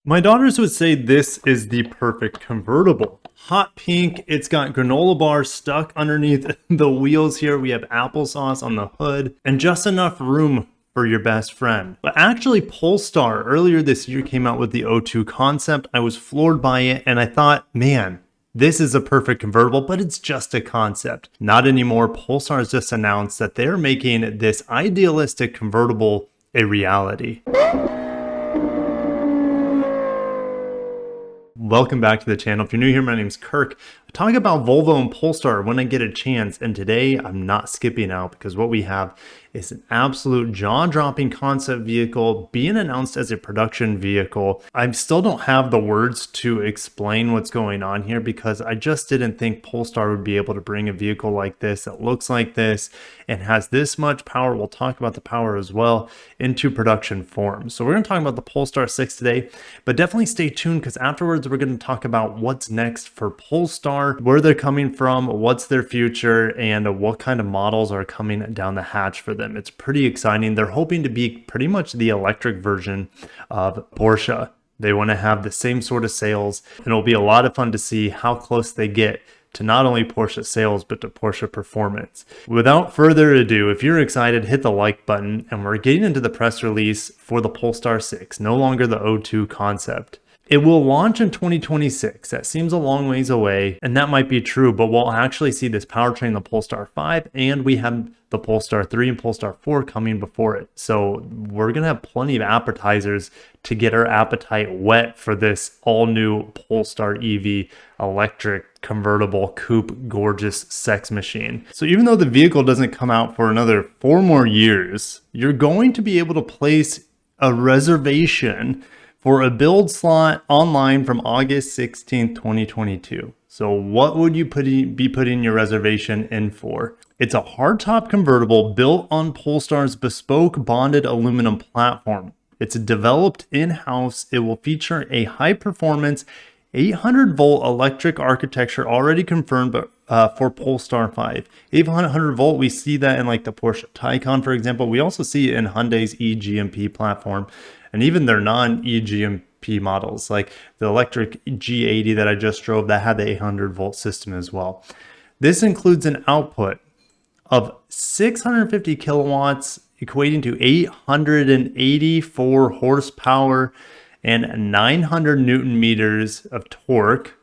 My daughters would say this is the perfect convertible. Hot pink, it's got granola bars stuck underneath the wheels here. We have applesauce on the hood and just enough room for your best friend. But actually, Polestar earlier this year came out with the O2 concept. I was floored by it and I thought, man, this is a perfect convertible, but it's just a concept. Not anymore. Polestar has just announced that they're making this idealistic convertible a reality. Welcome back to the channel. If you're new here, my name is Kirk. I talk about Volvo and Polestar when I get a chance, and today I'm not skipping out because what we have is an absolute jaw-dropping concept vehicle being announced as a production vehicle. I still don't have the words to explain what's going on here because I just didn't think Polestar would be able to bring a vehicle like this that looks like this and has this much power. We'll talk about the power as well into production form. So we're going to talk about the Polestar 6 today, but definitely stay tuned because afterwards we're going to talk about what's next for Polestar, where they're coming from, what's their future, and what kind of models are coming down the hatch for them. It's pretty exciting. They're hoping to be pretty much the electric version of Porsche. They want to have the same sort of sales, and it'll be a lot of fun to see how close they get to not only Porsche sales, but to Porsche performance. Without further ado, if you're excited, hit the like button, and we're getting into the press release for the Polestar 6, no longer the O2 concept. It will launch in 2026. That seems a long ways away, and that might be true, but we'll actually see this powertrain, the Polestar 5, and we have the Polestar 3 and Polestar 4 coming before it. So we're going to have plenty of appetizers to get our appetite wet for this all-new Polestar EV electric convertible coupe gorgeous sex machine. So even though the vehicle doesn't come out for another 4 more years, you're going to be able to place a reservation for a build slot online from August 16th, 2022. So what would you be putting your reservation in for? It's a hardtop convertible built on Polestar's bespoke bonded aluminum platform. It's developed in-house. It will feature a high-performance 800-volt electric architecture already confirmed for Polestar 5. 800-volt, we see that in like the Porsche Taycan, for example. We also see it in Hyundai's eGMP platform, and even their non-eGMP models, like the electric G80 that I just drove, that had the 800-volt system as well. This includes an output of 650 kilowatts, equating to 884 horsepower and 900 Newton meters of torque,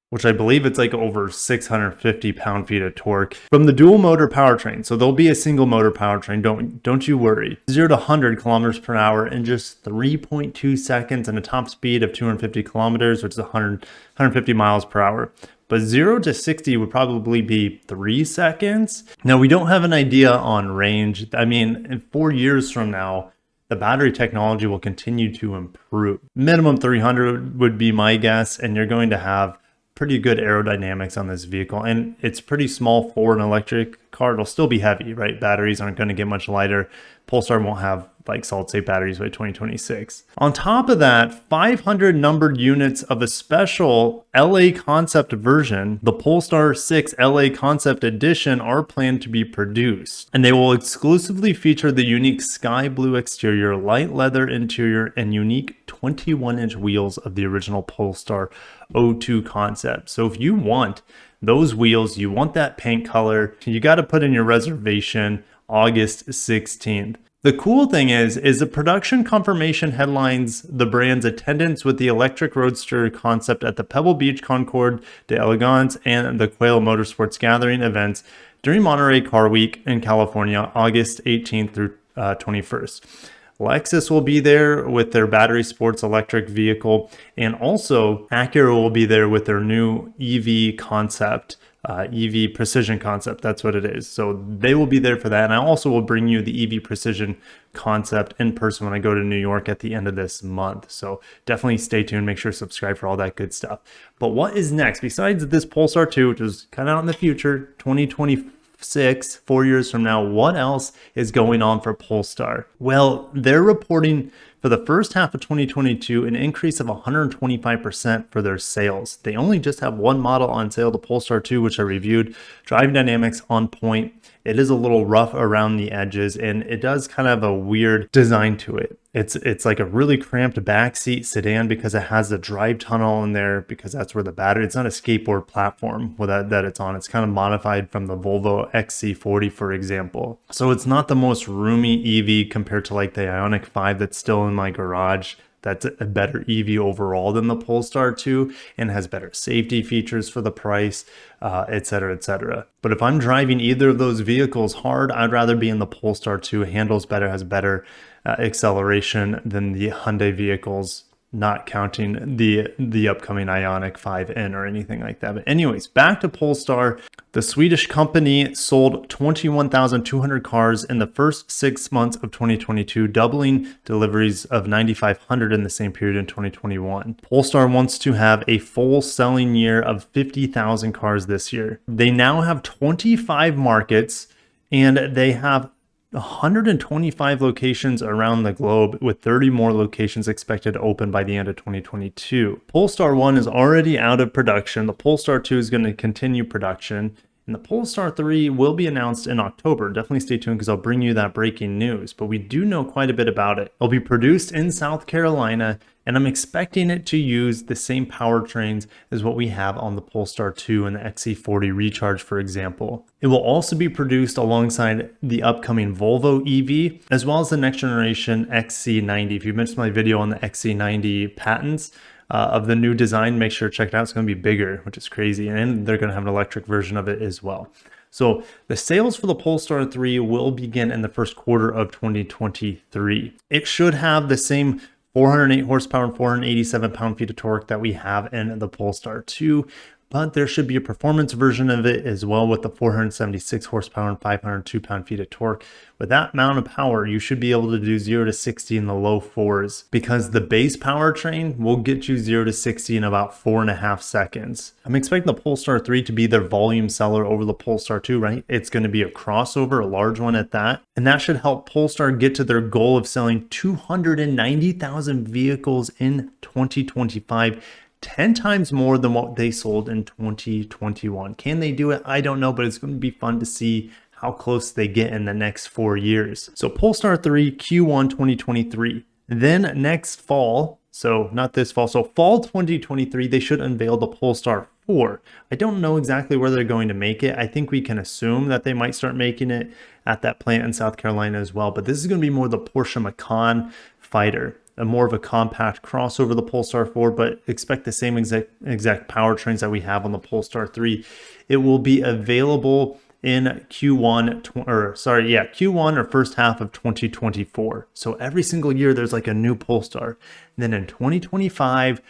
which I believe it's like over 650 pound-feet of torque from the dual motor powertrain. So there'll be a single motor powertrain, don't you worry. 0 to 100 kilometers per hour in just 3.2 seconds and a top speed of 250 kilometers, which is 150 miles per hour. But 0 to 60 would probably be 3 seconds. Now, we don't have an idea on range. I mean, in 4 years from now, the battery technology will continue to improve. Minimum 300 would be my guess, and you're going to have pretty good aerodynamics on this vehicle, and it's pretty small for an electric car. It'll still be heavy, right? Batteries aren't going to get much lighter. Polestar won't have like solid-state batteries by 2026. On top of that, 500 numbered units of a special LA concept version, the Polestar 6 LA Concept Edition, are planned to be produced, and they will exclusively feature the unique sky blue exterior, light leather interior, and unique 21-inch wheels of the original Polestar O2 concept. So if you want those wheels, you want that paint color, you got to put in your reservation August 16th. The cool thing is the production confirmation headlines the brand's attendance with the electric roadster concept at the Pebble Beach Concours d'Elegance and the Quail Motorsports Gathering events during Monterey Car Week in California, August 18th through 21st. Lexus will be there with their battery sports electric vehicle, and also Acura will be there with their new EV concept, EV Precision concept. That's what it is. So they will be there for that. And I also will bring you the EV Precision concept in person when I go to New York at the end of this month. So definitely stay tuned. Make sure to subscribe for all that good stuff. But what is next? Besides this Polestar 2, which is kind of out in the future, 2026, 4 years from now, what else is going on for Polestar? Well, they're reporting for the first half of 2022 an increase of 125% for their sales. They only just have one model on sale, the Polestar 2, which I reviewed. Driving dynamics on point. It is a little rough around the edges, and it does kind of have a weird design to it. It's like a really cramped backseat sedan because it has the drive tunnel in there, because that's where the battery, it's not a skateboard platform that it's on. It's kind of modified from the Volvo XC40, for example. So it's not the most roomy EV compared to like the Ioniq 5 that's still in my garage. That's a better EV overall than the Polestar 2 and has better safety features for the price, etc., etc. But if I'm driving either of those vehicles hard, I'd rather be in the Polestar 2. It handles better, has better acceleration than the Hyundai vehicles, not counting the upcoming Ioniq 5N or anything like that. But anyways, back to Polestar. The Swedish company sold 21,200 cars in the first 6 months of 2022, doubling deliveries of 9,500 in the same period in 2021. Polestar wants to have a full selling year of 50,000 cars this year. They now have 25 markets, and they have 125 locations around the globe, with 30 more locations expected to open by the end of 2022. Polestar 1 is already out of production. The Polestar 2 is going to continue production. And the Polestar 3 will be announced in October. Definitely stay tuned because I'll bring you that breaking news. But we do know quite a bit about it. It'll be produced in South Carolina, and I'm expecting it to use the same powertrains as what we have on the Polestar 2 and the XC40 Recharge, for example. It will also be produced alongside the upcoming Volvo EV, as well as the next generation XC90. If you missed my video on the XC90 patents, of the new design, make sure to check it out. It's going to be bigger, which is crazy. And they're going to have an electric version of it as well. So the sales for the Polestar 3 will begin in the first quarter of 2023. It should have the same 408 horsepower and 487 pound-feet of torque that we have in the Polestar 2, but there should be a performance version of it as well with the 476 horsepower and 502 pound-feet of torque. With that amount of power, you should be able to do 0 to 60 in the low 4s, because the base powertrain will get you 0 to 60 in about 4.5 seconds. I'm expecting the Polestar 3 to be their volume seller over the Polestar 2, right? It's going to be a crossover, a large one at that, and that should help Polestar get to their goal of selling 290,000 vehicles in 2025. 10 times more than what they sold in 2021. Can they do it? I don't know, but it's going to be fun to see how close they get in the next 4 years. So Polestar 3 Q1 2023. Then next fall, so not this fall, so fall 2023, they should unveil the Polestar 4. I don't know exactly where they're going to make it. I think we can assume that they might start making it at that plant in South Carolina as well, but this is going to be more the Porsche Macan fighter. More of a compact crossover, the Polestar 4, but expect the same exact powertrains that we have on the Polestar 3. It will be available in Q1 or first half of 2024. So every single year there's like a new Polestar. And then in 2025,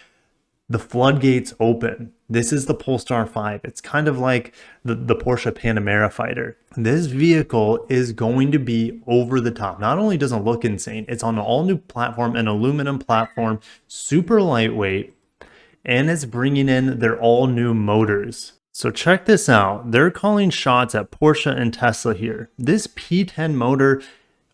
the floodgates open. This is the Polestar 5. It's kind of like the Porsche Panamera fighter. This vehicle is going to be over the top. Not only does it look insane, it's on an all new platform, an aluminum platform, super lightweight, and it's bringing in their all new motors. So check this out. They're calling shots at Porsche and Tesla here. This P10 motor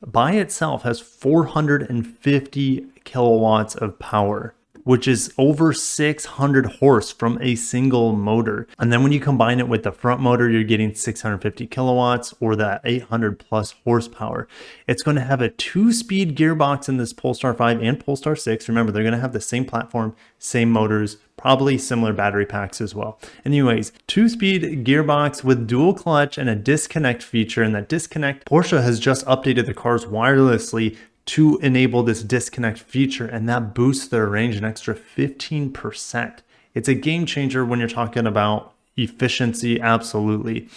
by itself has 450 kilowatts of power, which is over 600 horse from a single motor. And then when you combine it with the front motor, you're getting 650 kilowatts or that 800 plus horsepower. It's going to have a 2-speed gearbox in this Polestar 5 and Polestar 6. Remember, they're going to have the same platform, same motors, probably similar battery packs as well. Anyways, 2-speed gearbox with dual clutch and a disconnect feature. And that disconnect, Porsche has just updated the cars wirelessly to enable this disconnect feature, and that boosts their range an extra 15%. It's a game changer when you're talking about efficiency, absolutely.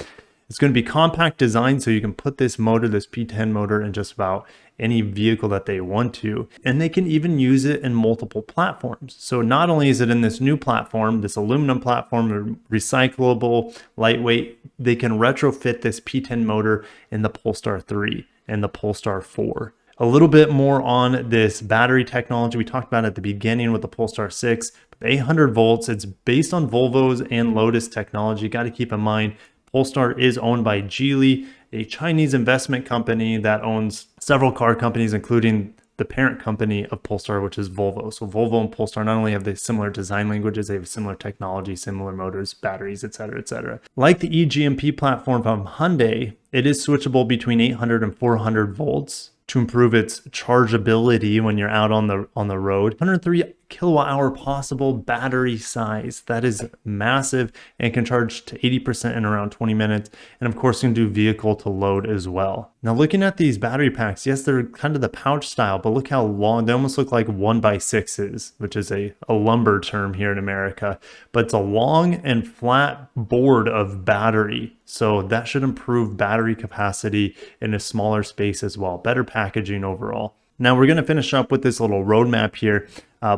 It's going to be compact design, so you can put this motor, this P10 motor, in just about any vehicle that they want to. And they can even use it in multiple platforms. So not only is it in this new platform, this aluminum platform, recyclable, lightweight, they can retrofit this P10 motor in the Polestar 3 and the Polestar 4. A little bit more on this battery technology. We talked about it at the beginning with the Polestar 6, 800 volts. It's based on Volvo's and Lotus technology. Got to keep in mind, Polestar is owned by Geely, a Chinese investment company that owns several car companies, including the parent company of Polestar, which is Volvo. So Volvo and Polestar not only have the similar design languages, they have similar technology, similar motors, batteries, etc., etc. Like the eGMP platform from Hyundai, it is switchable between 800 and 400 volts. to improve its chargeability when you're out on the road. 103 kilowatt hour possible battery size. That is massive, and can charge to 80% in around 20 minutes. And of course, can do vehicle to load as well. Now, looking at these battery packs, yes, they're kind of the pouch style, but look how long. They almost look like 1x6s, which is a lumber term here in America. But it's a long and flat board of battery. So that should improve battery capacity in a smaller space as well. Better packaging overall. Now we're going to finish up with this little roadmap here.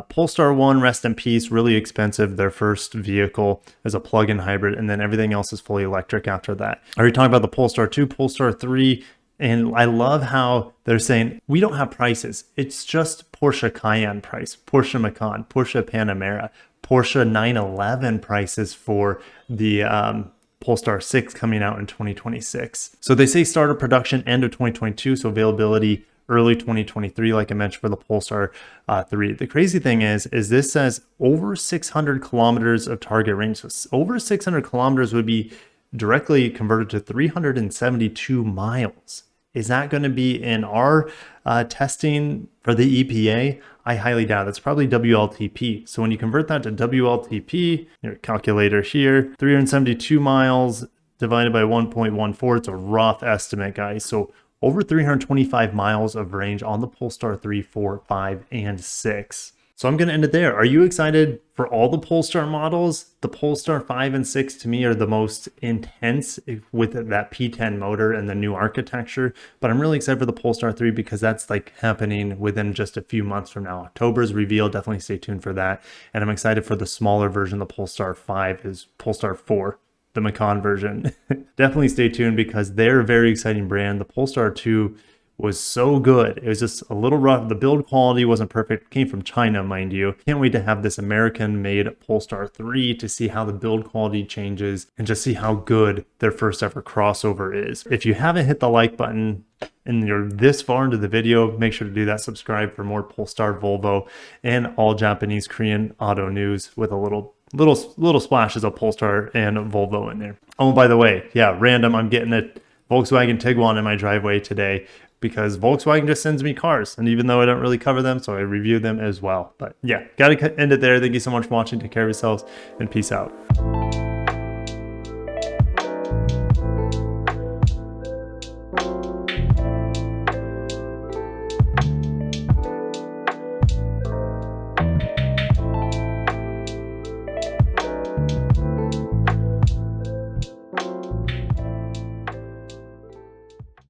Polestar 1, rest in peace, really expensive. Their first vehicle is a plug-in hybrid, and then everything else is fully electric after that. I already talked about the Polestar 2, Polestar 3, and I love how they're saying, we don't have prices. It's just Porsche Cayenne price, Porsche Macan, Porsche Panamera, Porsche 911 prices for the Polestar 6 coming out in 2026. So they say start of production end of 2022, so availability early 2023, like I mentioned for the Polestar 3. The crazy thing is this says over 600 kilometers of target range. So over 600 kilometers would be directly converted to 372 miles. Is that going to be in our testing for the EPA? I highly doubt. That's probably WLTP. So when you convert that to WLTP, your calculator here, 372 miles divided by 1.14, it's a rough estimate, guys. So over 325 miles of range on the Polestar 3, 4, 5, and 6. So I'm going to end it there. Are you excited for all the Polestar models? The Polestar 5 and 6 to me are the most intense with that P10 motor and the new architecture. But I'm really excited for the Polestar 3 because that's like happening within just a few months from now. October's reveal, definitely stay tuned for that. And I'm excited for the smaller version. The Polestar 5 is Polestar 4. The Macan version. Definitely stay tuned because they're a very exciting brand. The Polestar 2 was so good. It was just a little rough. The build quality wasn't perfect. It came from China, mind you. Can't wait to have this American-made Polestar 3 to see how the build quality changes and just see how good their first ever crossover is. If you haven't hit the like button and you're this far into the video, make sure to do that. Subscribe for more Polestar, Volvo, and all Japanese, Korean auto news with a little splashes of Polestar and Volvo in there. Oh, by the way, yeah, random, I'm getting a Volkswagen Tiguan in my driveway today because Volkswagen just sends me cars. And even though I don't really cover them, so I review them as well. But yeah, gotta end it there. Thank you so much for watching. Take care of yourselves and peace out.